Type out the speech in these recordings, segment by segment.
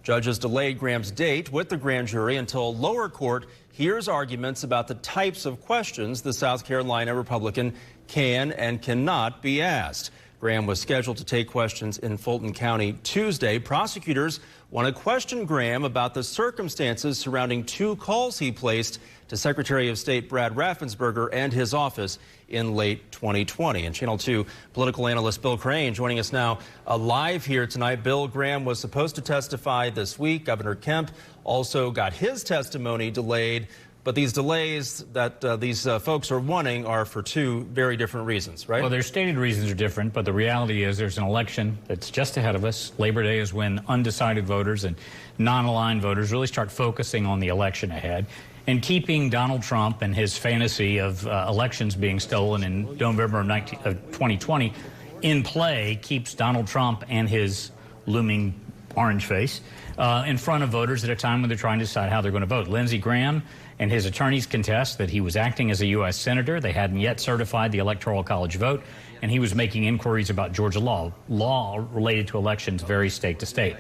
Judges delayed Graham's date with the grand jury until lower court hears arguments about the types of questions the South Carolina Republican can and cannot be asked. Graham was scheduled to take questions in Fulton County Tuesday. Prosecutors want to question Graham about the circumstances surrounding 2 calls he placed to Secretary of State Brad Raffensperger and his office in late 2020. And Channel 2 political analyst Bill Crane joining us now live here tonight. Bill, Graham was supposed to testify this week. Governor Kemp also got his testimony delayed. But these delays that these folks are wanting are for 2 very different reasons, right? Well, their stated reasons are different, but the reality is there's an election that's just ahead of us. Labor Day is when undecided voters and non-aligned voters really start focusing on the election ahead. And keeping Donald Trump and his fantasy of elections being stolen in November of 2020 in play keeps Donald Trump and his looming orange face in front of voters at a time when they're trying to decide how they're going to vote. Lindsey Graham and his attorneys contest that he was acting as a U.S. senator. They hadn't yet certified the Electoral College vote, and he was making inquiries about Georgia law related to elections vary state to state.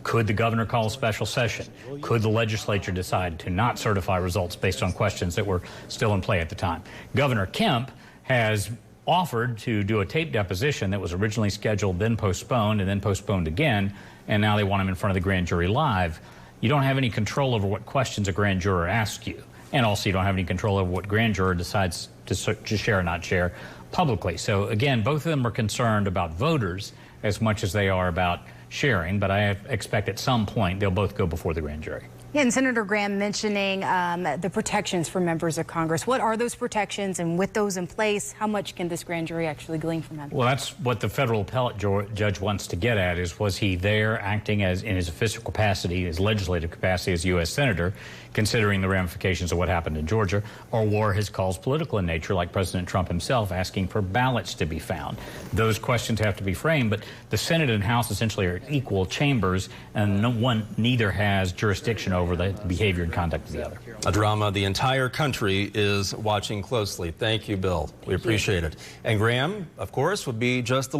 Could the governor call a special session? Could the legislature decide to not certify results based on questions that were still in play at the time? Governor Kemp has offered to do a tape deposition that was originally scheduled, then postponed, and then postponed again, and now they want him in front of the grand jury live. You don't have any control over what questions a grand juror asks you, and also you don't have any control over what grand juror decides to share or not share publicly. So again, both of them are concerned about voters as much as they are about sharing, but I expect at some point they'll both go before the grand jury. Yeah, and Senator Graham mentioning the protections for members of Congress. What are those protections, and with those in place, how much can this grand jury actually glean from him? Well, that's what the federal appellate judge wants to get at, is was he there acting as in his official capacity, his legislative capacity as U.S. Senator, considering the ramifications of what happened in Georgia, or were his calls political in nature, like President Trump himself asking for ballots to be found? Those questions have to be framed, but the Senate and House essentially are equal chambers, and neither has jurisdiction over the behavior and conduct of the other. A drama the entire country is watching closely. Thank you, Bill. We appreciate it. And Graham, of course, would be just the